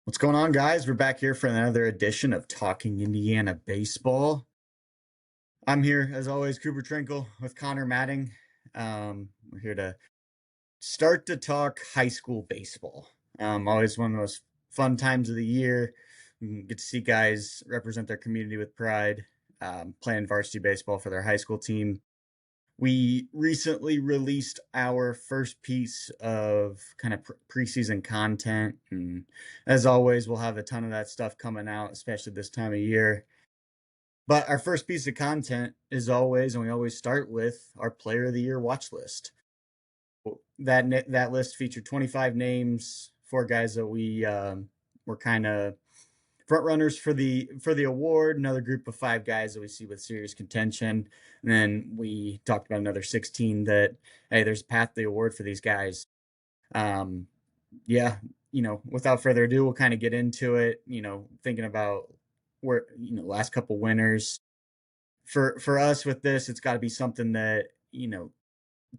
What's going on, guys? We're back here for another edition of Talking Indiana Baseball. I'm here, as always, Cooper Trinkle with Connor Matting. We're here to start to talk high school baseball. Always one of the most fun times of the year. You get to see guys represent their community with pride, playing varsity baseball for their high school team. We recently released our first piece of kind of preseason content. And as always, we'll have a ton of that stuff coming out, especially this time of year. But our first piece of content is always, and we always start with our Player of the Year watch list. That list featured 25 names, four guys that we were kind of front runners for the award. Another group of five guys that we see with serious contention, and then we talked about another 16 that hey, there's a path to the award for these guys. Um, yeah, without further ado, we'll kind of get into it. Thinking about where last couple winners for us with this, it's got to be something that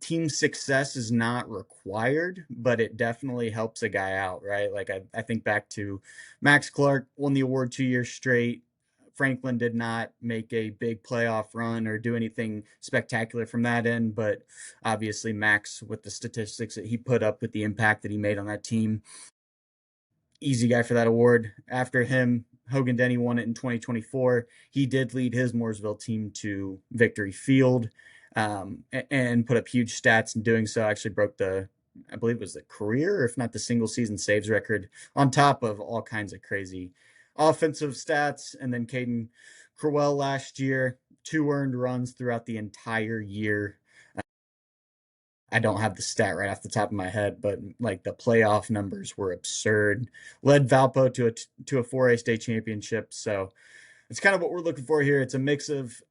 team success is not required, but it definitely helps a guy out, right? Like I think back to Max Clark won the award 2 years straight. Franklin did not make a big playoff run or do anything spectacular from that end, but obviously Max, with the statistics that he put up, with the impact that he made on that team, easy guy for that award. After him, Hogan Denny won it in 2024. He did lead his Mooresville team to victory field, and put up huge stats in doing so. Actually broke I believe it was the career, or if not the single season saves record, on top of all kinds of crazy offensive stats. And then Caden Crowell last year, 2 earned runs throughout the entire year. I don't have the stat right off the top of my head, but like the playoff numbers were absurd. Led Valpo to a 4A state championship. So it's kind of what we're looking for here. It's a mix of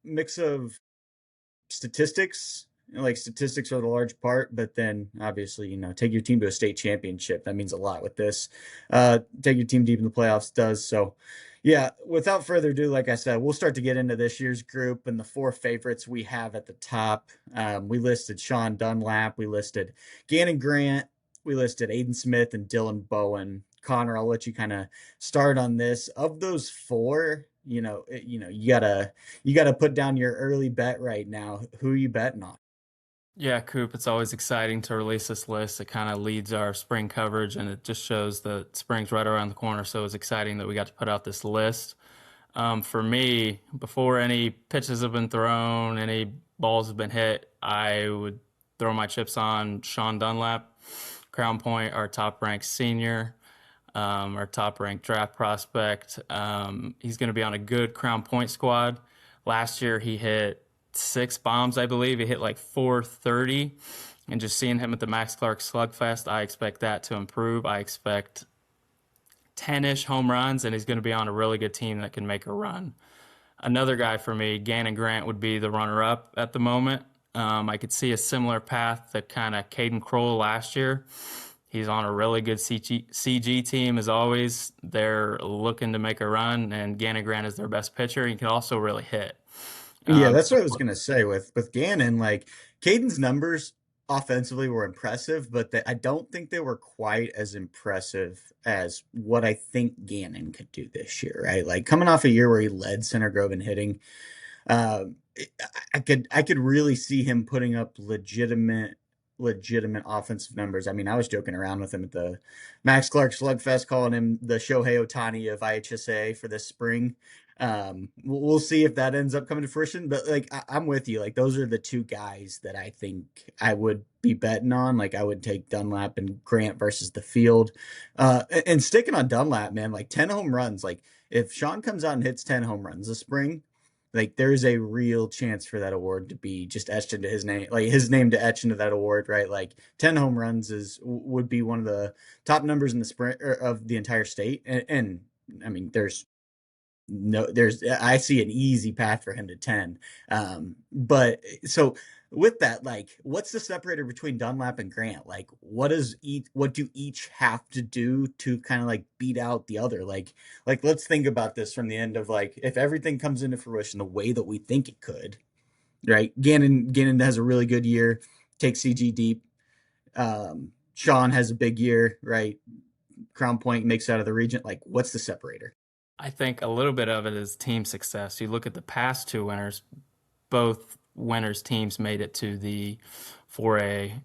statistics. Like, statistics are the large part, but then obviously, take your team to a state championship. That means a lot with this. Take your team deep in the playoffs does. So yeah, without further ado, like I said, we'll start to get into this year's group and the four favorites we have at the top. We listed Sean Dunlap, we listed Gannon Grant, we listed Aiden Smith and Dylan Bowen. Connor, I'll let you kind of start on this. Of those four, you gotta put down your early bet right now. Who are you betting on? Yeah, Coop, it's always exciting to release this list. It kind of leads our spring coverage and it just shows that spring's right around the corner. So it's exciting that we got to put out this list. For me, before any pitches have been thrown, any balls have been hit, I would throw my chips on Sean Dunlap, Crown Point, our top ranked senior, our top ranked draft prospect. He's going to be on a good Crown Point squad. Last year, he hit 6 bombs, I believe. He hit like 430. And just seeing him at the Max Clark Slugfest, I expect that to improve. I expect 10-ish home runs, and he's going to be on a really good team that can make a run. Another guy for me, Gannon Grant, would be the runner-up at the moment. I could see a similar path that kind of Caden Kroll last year. He's on a really good CG team, as always. They're looking to make a run, and Gannon Grant is their best pitcher. He can also really hit. Yeah, that's So what I was gonna say with Gannon. Like, Caden's numbers offensively were impressive, but I don't think they were quite as impressive as what I think Gannon could do this year. Right, like coming off a year where he led Center Grove in hitting, uh, I could really see him putting up legitimate offensive numbers. I mean, I was joking around with him at the Max Clark Slugfest, calling him the Shohei Ohtani of IHSA for this spring. We'll see if that ends up coming to fruition. But like, I'm with you. Like, those are the two guys that I think I would be betting on. Like, I would take Dunlap and Grant versus the field. And sticking on Dunlap, man, like 10 home runs. Like, if Sean comes out and hits 10 home runs this spring, like, there's a real chance for that award to be just etched into his name, like his name to etch into that award, right? Like, 10 home runs would be one of the top numbers in the sprint of the entire state. And I mean, I see an easy path for him to 10. But so with that, like, what's the separator between Dunlap and Grant? Like, what do each have to do to kind of like beat out the other? Like, let's think about this from the end of, like, if everything comes into fruition the way that we think it could, right? Gannon has a really good year, takes CG deep. Sean has a big year, right? Crown Point makes it out of the region. Like, what's the separator? I think a little bit of it is team success. You look at the past two winners, both winners' teams made it to the 4A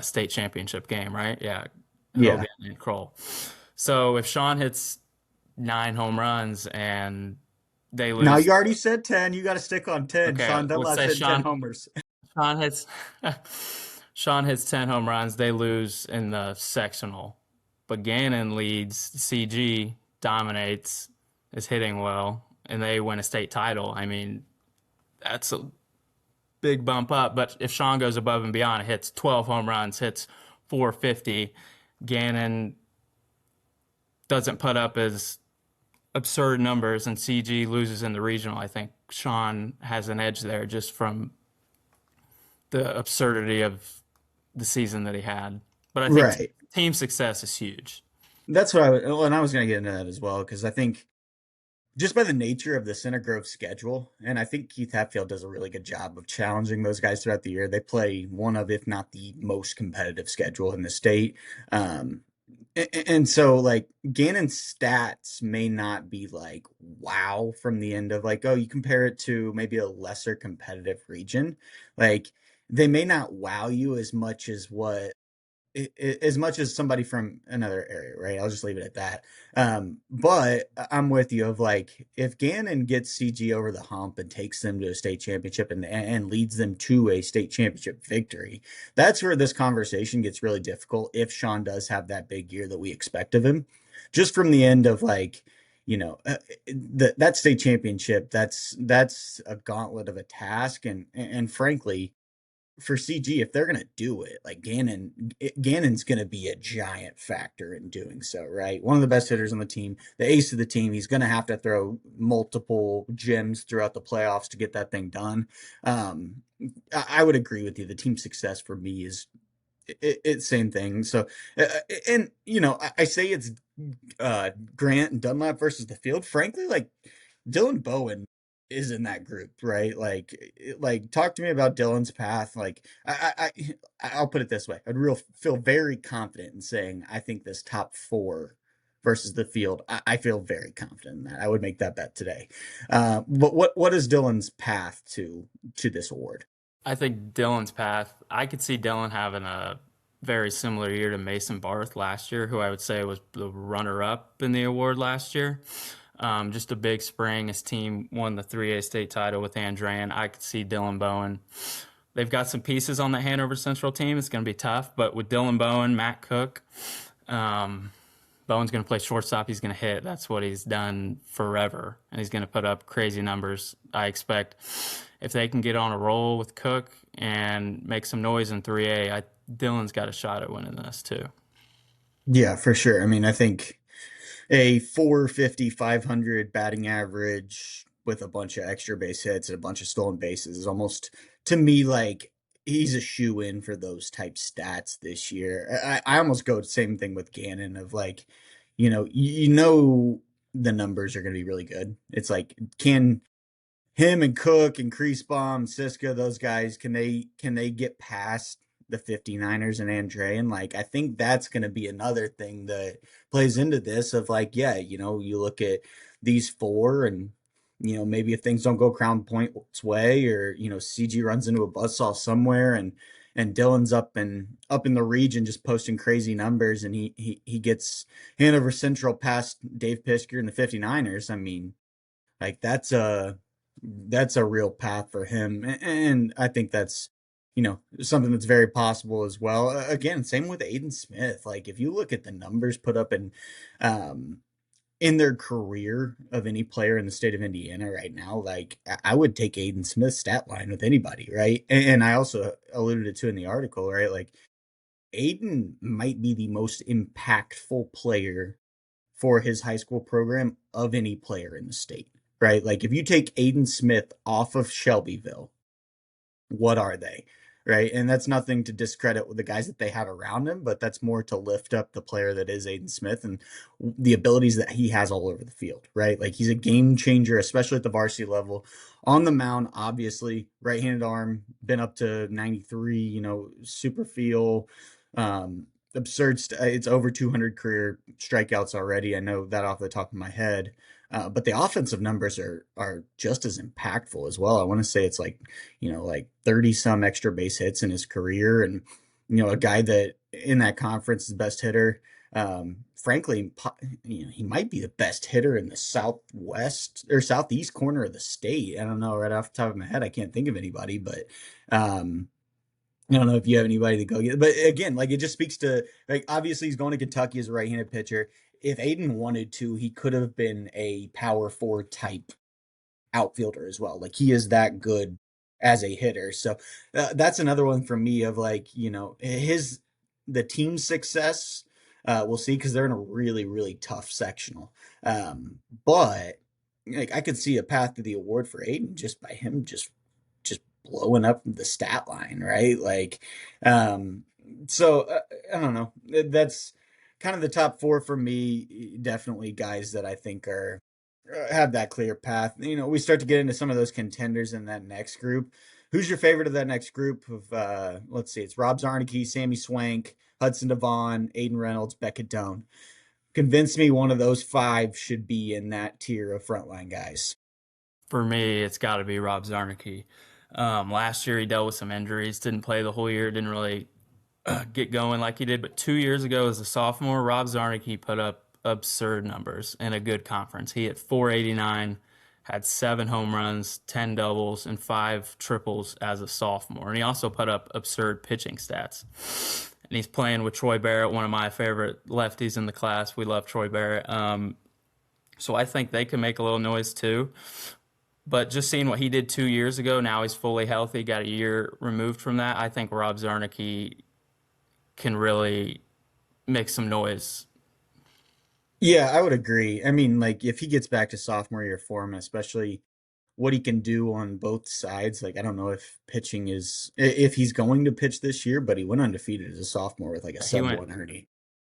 state championship game, right? Yeah, Yeah. Hogan and Kroll. So if Sean hits 9 home runs and they Now lose, you already said 10. You got to stick on 10. okay, Sean let's Dunlap's say hitting 10 homers. Sean hits Sean hits 10 home runs, they lose in the sectional. But Gannon leads, CG dominates, is hitting well, and they win a state title. I mean, that's a big bump up. But if Sean goes above and beyond, hits 12 home runs, hits 450, Gannon doesn't put up as absurd numbers, and CG loses in the regional, I think Sean has an edge there just from the absurdity of the season that he had. But I think Right. team success is huge. That's what and I was going to get into that as well, because I think just by the nature of the Center Grove schedule, and I think Keith Hatfield does a really good job of challenging those guys throughout the year. They play one of, if not the most competitive schedule in the state. Um, and so, like, Gannon's stats may not be like wow from the end of like, oh, you compare it to maybe a lesser competitive region. Like, they may not wow you as much as somebody from another area, right? I'll just leave it at that. But I'm with you of like if Gannon gets CG over the hump and takes them to a state championship and leads them to a state championship victory, that's where this conversation gets really difficult if Sean does have that big year that we expect of him. Just from the end of like, that state championship, that's a gauntlet of a task, and frankly, for CG, if they're gonna do it, like Gannon's gonna be a giant factor in doing so, right? One of the best hitters on the team, the ace of the team. He's gonna have to throw multiple gems throughout the playoffs to get that thing done. Um, I would agree with you. The team success for me is it's same thing. So, and I say it's Grant and Dunlap versus the field. Frankly, like Dylan Bowen is in that group, right? Like talk to me about Dylan's path. Like I'll put it this way: I'd feel very confident in saying I think this top four versus the field. I feel very confident in that. I would make that bet today. But what is Dylan's path to this award? I think Dylan's path, I could see Dylan having a very similar year to Mason Barth last year, who I would say was the runner up in the award last year. Just a big spring. His team won the 3A state title with Andrean. I could see Dylan Bowen. They've got some pieces on the Hanover Central team. It's going to be tough, but with Dylan Bowen, Matt Cook, um, Bowen's going to play shortstop. He's going to hit. That's what he's done forever, and he's going to put up crazy numbers. I expect if they can get on a roll with Cook and make some noise in 3A, Dylan's got a shot at winning this too. Yeah, for sure. I mean, I think a 450, 500 batting average with a bunch of extra base hits and a bunch of stolen bases is almost to me like he's a shoe in for those type stats this year. I almost go the same thing with Gannon of like, the numbers are going to be really good. It's like, can him and Cook and Creasbaum, Siska, those guys, can they get past the 59ers and Andrean? Like, I think that's going to be another thing that plays into this of like, yeah, you look at these four and, maybe if things don't go Crown Point's way or, CG runs into a buzzsaw somewhere and Dylan's up in the region just posting crazy numbers and he gets Hanover Central past Dave Pisker and the 59ers. I mean, like that's a real path for him, and I think that's something that's very possible as well. Again, same with Aiden Smith. Like if you look at the numbers put up um, in their career of any player in the state of Indiana right now, like I would take Aiden Smith's stat line with anybody, right? And I also alluded to in the article, right? Like Aiden might be the most impactful player for his high school program of any player in the state, right? Like if you take Aiden Smith off of Shelbyville, what are they? Right. And that's nothing to discredit with the guys that they have around him, but that's more to lift up the player that is Aiden Smith and the abilities that he has all over the field, right? Like he's a game changer, especially at the varsity level. On the mound, obviously, right handed arm, been up to 93, super feel. absurd. It's over 200 career strikeouts already. I know that off the top of my head. But the offensive numbers are just as impactful as well. I want to say it's like, like 30 some extra base hits in his career, and a guy that in that conference is the best hitter. Frankly, he might be the best hitter in the southwest or southeast corner of the state. I don't know right off the top of my head. I can't think of anybody, but um, I don't know if you have anybody to go get. But again, like it just speaks to, like, obviously he's going to Kentucky as a right-handed pitcher. If Aiden wanted to, he could have been a power forward type outfielder as well. Like he is that good as a hitter. So that's another one for me of like, the team success. We'll see, because they're in a really, really tough sectional. But like I could see a path to the award for Aiden just by him just blowing up the stat line, right? Like, um, so I don't know. That's kind of the top four for me. Definitely guys that I think are have that clear path. We start to get into some of those contenders in that next group. Who's your favorite of that next group of let's see, it's Rob Zarnicki, Sammy Swank, Hudson Devon, Aiden Reynolds, Beckett Doan. Convince me one of those five should be in that tier of frontline guys. For me, it's got to be Rob Zarnicki. Last year, he dealt with some injuries, didn't play the whole year, didn't really get going like he did. But 2 years ago, as a sophomore, Rob Zarnicki put up absurd numbers in a good conference. He hit 489, had 7 home runs, 10 doubles, and 5 triples as a sophomore. And he also put up absurd pitching stats. And he's playing with Troy Barrett, one of my favorite lefties in the class. We love Troy Barrett. So I think they can make a little noise too. But just seeing what he did 2 years ago, now he's fully healthy, got a year removed from that. I think Rob Zarnicki can really make some noise. Yeah, I would agree. I mean, like if he gets back to sophomore year form, especially what he can do on both sides, like I don't know if pitching is if he's going to pitch this year, but he went undefeated as a sophomore with like a He sub went 130.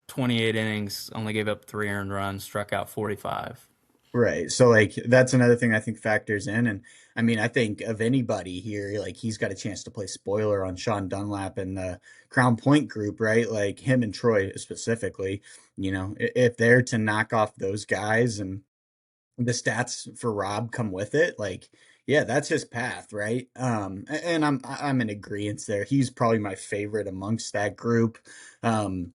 28 innings, only gave up 3 earned runs, struck out 45. Right. So like that's another thing I think factors in. And I mean, I think of anybody here, like he's got a chance to play spoiler on Sean Dunlap and the Crown Point group, right? Like him and Troy specifically, if they're to knock off those guys and the stats for Rob come with it, like, yeah, that's his path, right? And I'm in agreement there. He's probably my favorite amongst that group. Um,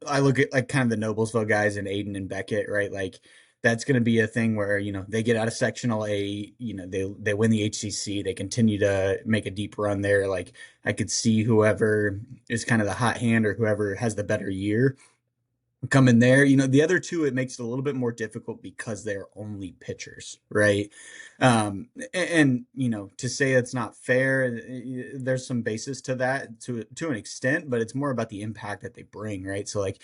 I look at like kind of the Noblesville guys and Aiden and Beckett, right? Like that's going to be a thing where, they get out of sectional A, they win the HCC, they continue to make a deep run there. Like I could see whoever is kind of the hot hand or whoever has the better year come in there. The other two, it makes it a little bit more difficult because they're only pitchers, right? To say it's not fair, there's some basis to that to an extent, but it's more about the impact that they bring, right? So like,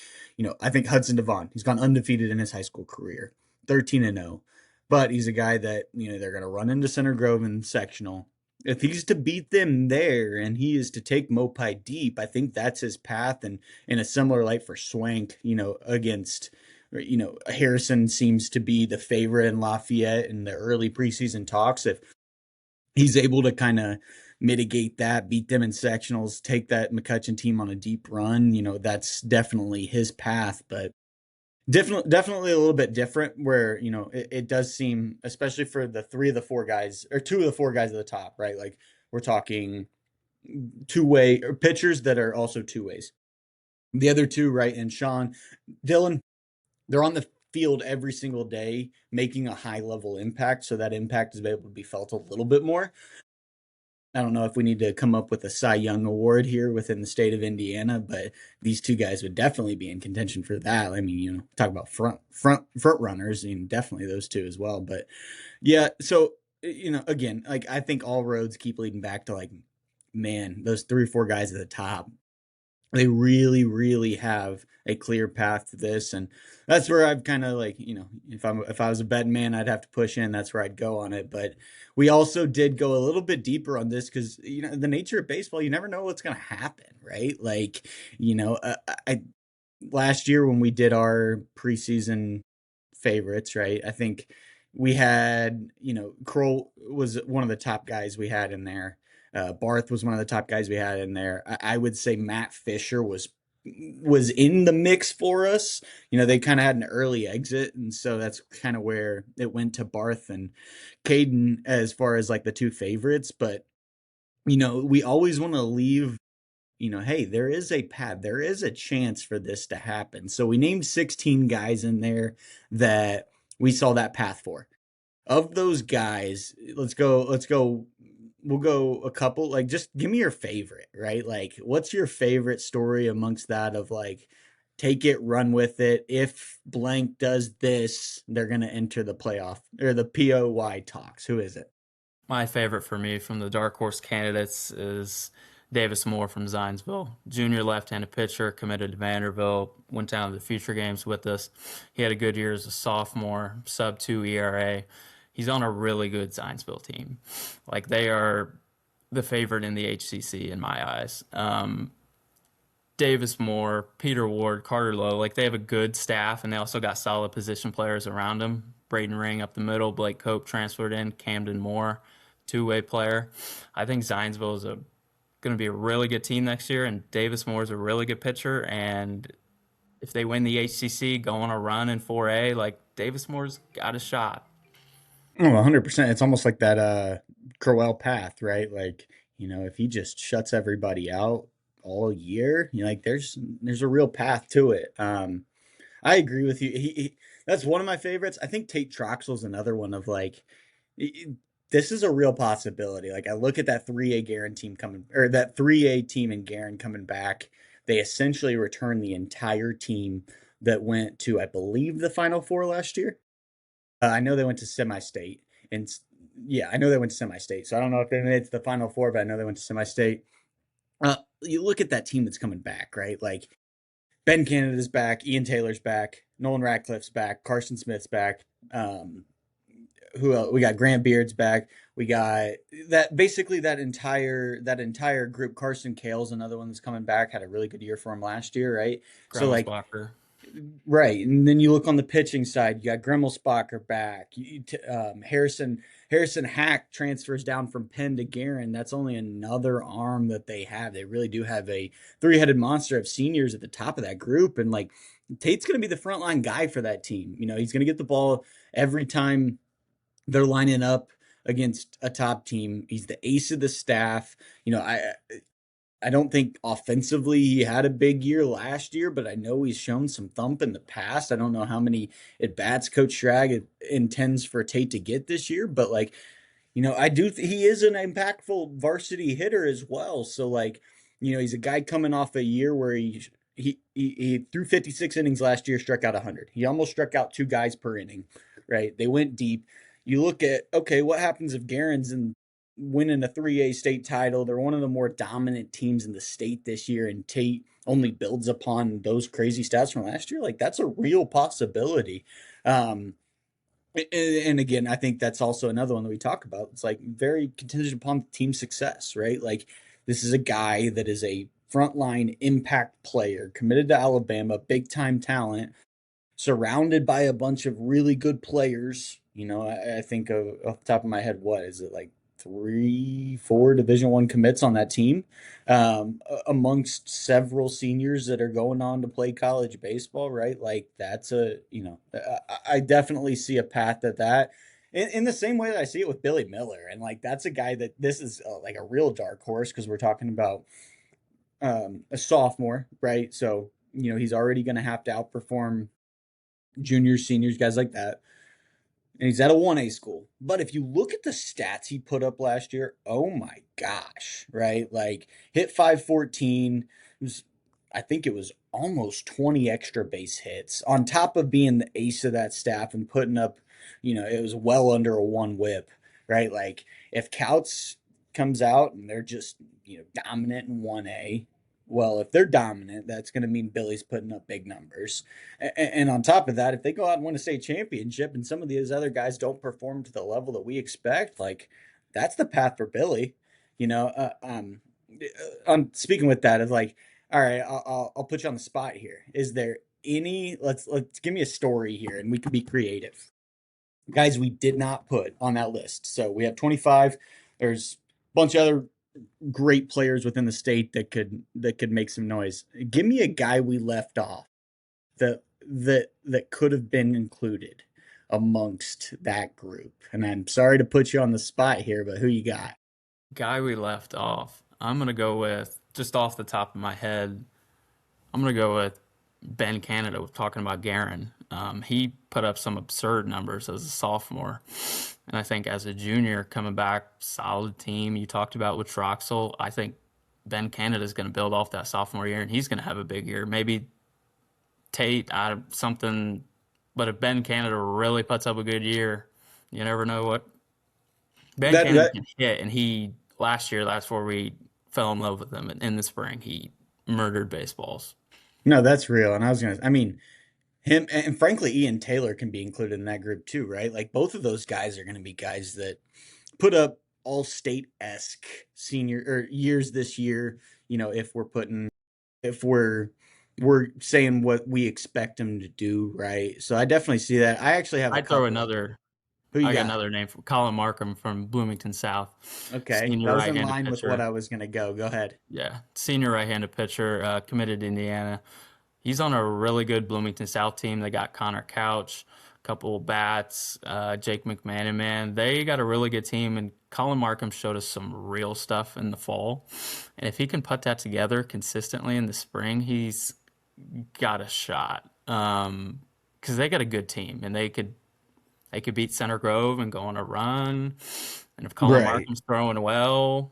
I think Hudson Devon, he's gone undefeated in his high school career, 13-0, but he's a guy that, they're going to run into Center Grove in sectional. If he's to beat them there and he is to take Mopai deep, I think that's his path. And in a similar light for Swank, against, Harrison seems to be the favorite in Lafayette in the early preseason talks. If he's able to kind of mitigate that, beat them in sectionals, take that McCutcheon team on a deep run, that's definitely his path. But definitely a little bit different where, it does seem, especially for the three of the four guys or two of the four guys at the top, right? Like we're talking two-way or pitchers that are also two ways. The other two, right? And Sean, Dylan, they're on the field every single day, making a high level impact. So that impact is able to be felt a little bit more. I don't know if we need to come up with a Cy Young award here within the state of Indiana, but these two guys would definitely be in contention for that. I mean, talk about front runners, and definitely those two as well. But yeah, so again, like I think all roads keep leading back to like, man, those 3 or 4 guys at the top, they really, really have a clear path to this. And that's where I've kind of like, if I was a betting man, I'd have to push in. That's where I'd go on it. But we also did go a little bit deeper on this because, the nature of baseball, you never know what's going to happen, right? Like, I last year when we did our preseason favorites, right? I think we had, Kroll was one of the top guys we had in there. Barth was one of the top guys we had in there. I would say Matt Fisher was was in the mix for us. They kind of had an early exit, and so that's kind of where it went to Barth and Caden as far as like the two favorites. But we always want to leave, hey, there is a path, there is a chance for this to happen. So we named 16 guys in there that we saw that path for. Of those guys, we'll go a couple. Like, just give me your favorite, right? Like, what's your favorite story amongst that of like, take it, run with it. If blank does this, they're gonna enter the playoff or the POY talks. Who is it? My favorite for me from the dark horse candidates is Davis Moore from Zionsville. Junior left-handed pitcher, committed to Vanderbilt, went down to the future games with us. He had a good year as a sophomore, sub 2 ERA. He's on a really good Zionsville team. Like, they are the favorite in the HCC in my eyes. Davis Moore, Peter Ward, Carter Lowe, like, they have a good staff, and they also got solid position players around them. Braden Ring up the middle, Blake Cope transferred in, Camden Moore, two-way player. I think Zionsville is going to be a really good team next year, and Davis Moore is a really good pitcher. And if they win the HCC, go on a run in 4A, like, Davis Moore's got a shot. Oh, 100%. It's almost like that Crowell path, right? Like, if he just shuts everybody out all year, like there's a real path to it. I agree with you. That's one of my favorites. I think Tate Troxell's another one of like, this is a real possibility. Like, I look at that 3A Garen team coming, or that 3A team in Garen coming back. They essentially returned the entire team that went to, I believe, the Final Four last year. I know they went to semi-state, and yeah, I know they went to semi-state. So I don't know if they made it to the Final Four, but I know they went to semi-state. You look at that team that's coming back, right? Like, Ben Canada's back, Ian Taylor's back, Nolan Ratcliffe's back, Carson Smith's back. Who else? We got Grant Beard's back. We got that, basically that entire group. Carson Kale's another one that's coming back. Had a really good year for him last year, right? So like, Grummelsbacher. right, and then you look on the pitching side. You got Grimmelsbacher back. Harrison Hack transfers down from Penn to Garen. That's only another arm that they have. They really do have a three-headed monster of seniors at the top of that group, and like, Tate's going to be the frontline guy for that team. He's going to get the ball every time they're lining up against a top team. He's the ace of the staff. I don't think offensively he had a big year last year, but I know he's shown some thump in the past. I don't know how many at bats Coach Schrag intends for Tate to get this year, but like, I do. He is an impactful varsity hitter as well. So like, he's a guy coming off a year where he threw 56 innings last year, struck out 100. He almost struck out two guys per inning, right? They went deep. You look at, okay, what happens if Garen's in winning a 3A state title? They're one of the more dominant teams in the state this year, and Tate only builds upon those crazy stats from last year. Like, that's a real possibility. And again, I think that's also another one that we talk about. It's like very contingent upon team success, right? Like, this is a guy that is a frontline impact player, committed to Alabama, big time talent, surrounded by a bunch of really good players. I think off the top of my head, what is it, like 3, 4 Division I commits on that team, amongst several seniors that are going on to play college baseball, right? Like, that's I definitely see a path to that. In the same way that I see it with Billy Miller, and like, that's a guy that this is like a real dark horse, because we're talking about a sophomore, right? So he's already going to have to outperform juniors, seniors, guys like that. And he's at a 1A school. But if you look at the stats he put up last year, oh my gosh, right? Like, hit 514. I think it was almost 20 extra base hits on top of being the ace of that staff and putting up, it was well under a 1 whip, right? Like, if Couts comes out and they're just, dominant in 1A, well, if they're dominant, that's going to mean Billy's putting up big numbers. And on top of that, if they go out and win a state championship and some of these other guys don't perform to the level that we expect, like, that's the path for Billy. I'm speaking with that of like, all right, I'll put you on the spot here. Is there any? Let's give me a story here, and we can be creative. Guys we did not put on that list. So we have 25. There's a bunch of other great players within the state that could make some noise. Give me a guy we left off that could have been included amongst that group. And I'm sorry to put you on the spot here, but who you got? Guy we left off. I'm gonna go with just off the top of my head. I'm gonna go with Ben Canada talking about Garin. He put up some absurd numbers as a sophomore, and I think as a junior coming back, solid team. You talked about with Troxel. I think Ben Canada is going to build off that sophomore year, and he's going to have a big year. Maybe Tate out of something, but if Ben Canada really puts up a good year, you never know what Ben That Canada that can hit. And he last year, that's where we fell in love with him. In the spring, he murdered baseballs. no, that's real. And I mean, him and frankly, Ian Taylor can be included in that group too, right? Like both of those guys are going to be guys that put up all state esque senior or years this year. If we're saying what we expect them to do, right? So I definitely see that. I actually have a I'd throw couple. another. Who you I got got? another name from Colin Markham from Bloomington South, Okay, that senior was in right-handed line with what pitcher. I was gonna go. Go ahead. Yeah, senior right-handed pitcher, committed to Indiana. He's on a really good Bloomington South team. They got Connor Couch, a couple bats, Jake McMahon, man. They got a really good team, and Colin Markham showed us some real stuff in the fall. And if he can put that together consistently in the spring, he's got a shot. Because they got a good team, and they could beat Center Grove and go on a run. And if Colin Right. Markham's throwing well,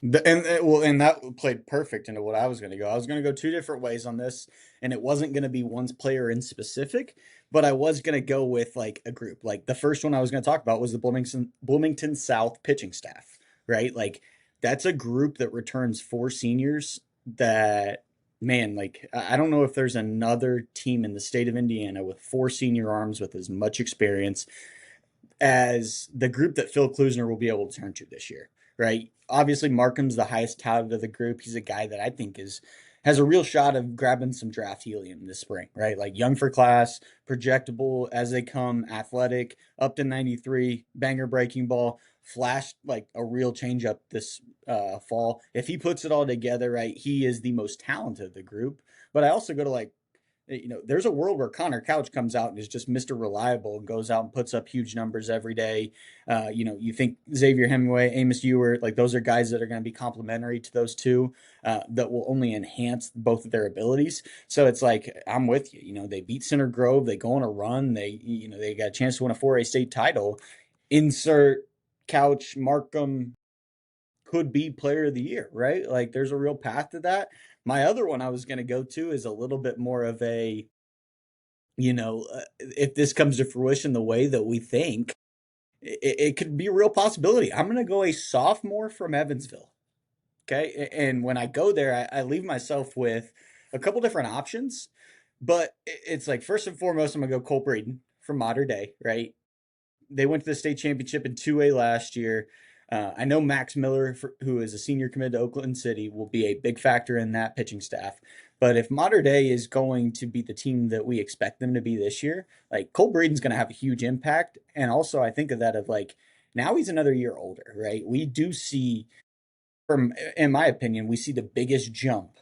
And that played perfect into what I was going to go. I was going to go two different ways on this, and it wasn't going to be one player in specific, but I was going to go with like a group. Like the first one I was going to talk about was the Bloomington South pitching staff, right? Like that's a group that returns four seniors that man, like I don't know if there's another team in the state of Indiana with four senior arms with as much experience as the group that Phil Klusner will be able to turn to this year, right? Obviously, Markham's the highest touted of the group. He's a guy that I think has a real shot of grabbing some draft helium this spring, right? Like young for class, projectable as they come, athletic, up to 93, banger breaking ball, flashed like a real changeup this fall. If he puts it all together, right, he is the most talented of the group. But I also go to like there's a world where Connor Couch comes out and is just Mr. Reliable and goes out and puts up huge numbers every day. You think Xavier Hemingway, Amos Ewert, like those are guys that are going to be complementary to those two that will only enhance both of their abilities. So it's like, I'm with you. They beat Center Grove, they go on a run, they got a chance to win a 4A state title. Insert Couch, Markham, could be player of the year, right? Like there's a real path to that. My other one I was going to go to is a little bit more of a, if this comes to fruition the way that we think, it could be a real possibility. I'm going to go a sophomore from Evansville. Okay. And when I go there, I leave myself with a couple different options, but it's like, first and foremost, I'm going to go Cole Braden from Modern Day, right? They went to the state championship in 2A last year. I know Max Miller, who is a senior committed to Oakland City, will be a big factor in that pitching staff. But if Mater Day is going to be the team that we expect them to be this year, like Cole Braden's going to have a huge impact. And also, I think of that of like now he's another year older, right? We do see, from in my opinion, we see the biggest jump,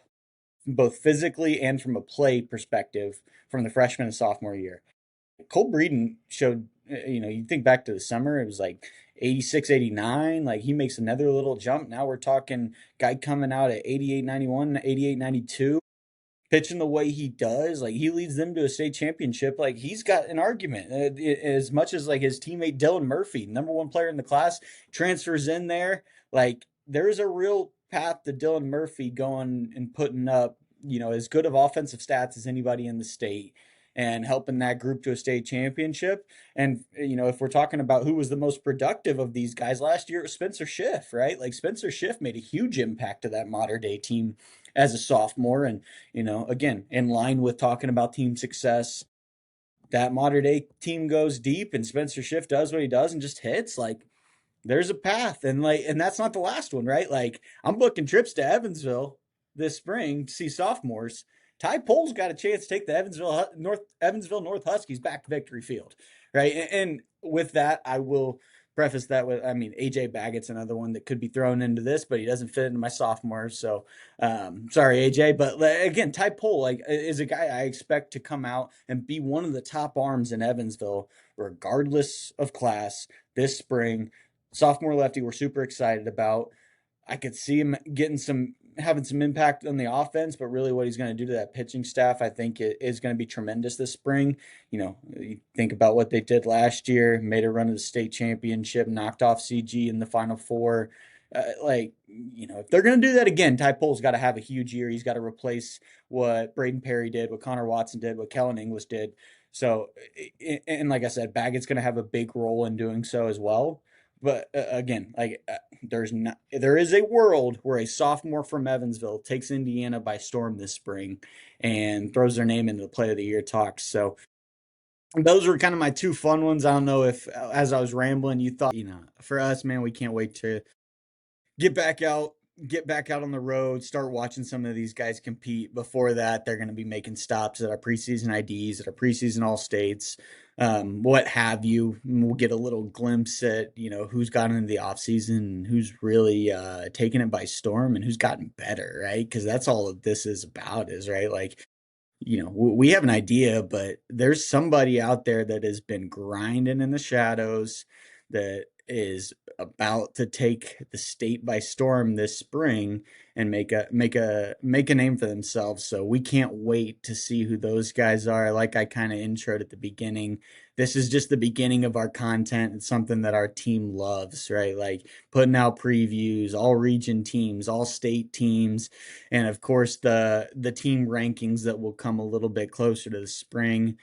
both physically and from a play perspective, from the freshman and sophomore year. Cole Breeden showed, you think back to the summer, it was like 86, 89. Like he makes another little jump. Now we're talking guy coming out at 88, 91, 88, 92, pitching the way he does. Like he leads them to a state championship. Like he's got an argument as much as like his teammate Dylan Murphy, number one player in the class, transfers in there. Like there's a real path to Dylan Murphy going and putting up, as good of offensive stats as anybody in the state and helping that group to a state championship. And, if we're talking about who was the most productive of these guys last year, it was Spencer Schiff, right? Like Spencer Schiff made a huge impact to that Modern Day team as a sophomore. And, again, in line with talking about team success, that Modern Day team goes deep and Spencer Schiff does what he does and just hits. Like there's a path. And that's not the last one, right? Like I'm booking trips to Evansville this spring to see sophomores. Ty Pole's got a chance to take the Evansville North Huskies back to Victory Field, right? And with that, I will preface that with, I mean, AJ Baggett's another one that could be thrown into this, but he doesn't fit into my sophomore. So, sorry, AJ. But again, Ty Pohl is a guy I expect to come out and be one of the top arms in Evansville, regardless of class this spring. Sophomore lefty, we're super excited about. I could see him having some impact on the offense, but really what he's going to do to that pitching staff, I think it is going to be tremendous this spring. You think about what they did last year, made a run to the state championship, knocked off CG in the Final Four. If they're going to do that again, Ty Pohl's got to have a huge year. He's got to replace what Braden Perry did, what Connor Watson did, what Kellen English did. So, and like I said, Baggett's going to have a big role in doing so as well. But again, there is a world where a sophomore from Evansville takes Indiana by storm this spring and throws their name into the Play of the Year talks. So those were kind of my two fun ones. I don't know if, as I was rambling, you thought, for us, man, we can't wait to get back out on the road, start watching some of these guys compete. Before that, they're going to be making stops at our preseason IDs, at our preseason all states, what have you. We'll get a little glimpse at, who's gotten into the offseason and who's really taken it by storm and who's gotten better, right? Because that's all of this is about, is right. Like, we have an idea, but there's somebody out there that has been grinding in the shadows that is about to take the state by storm this spring and make a name for themselves. So we can't wait to see who those guys are. Like I kind of introed at the beginning, this is just the beginning of our content. It's something that our team loves, right? Like putting out previews, all region teams, all state teams, and of course the team rankings that will come a little bit closer to the spring.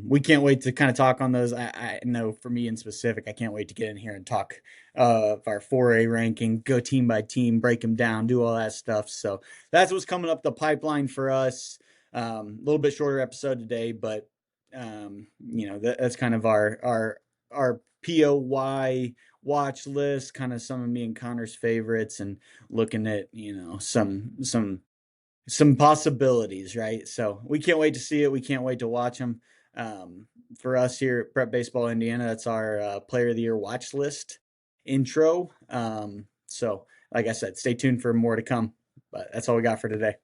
We can't wait to kind of talk on those. I know for me in specific, I can't wait to get in here and talk of our 4A ranking, go team by team, break them down, do all that stuff. So that's what's coming up the pipeline for us. A little bit shorter episode today, but that's kind of our POY watch list, kind of some of me and Connor's favorites, and looking at some possibilities, right? So we can't wait to see it. We can't wait to watch them. For us here at Prep Baseball Indiana, that's our Player of the Year watch list intro. So like I said, stay tuned for more to come. But that's all we got for today.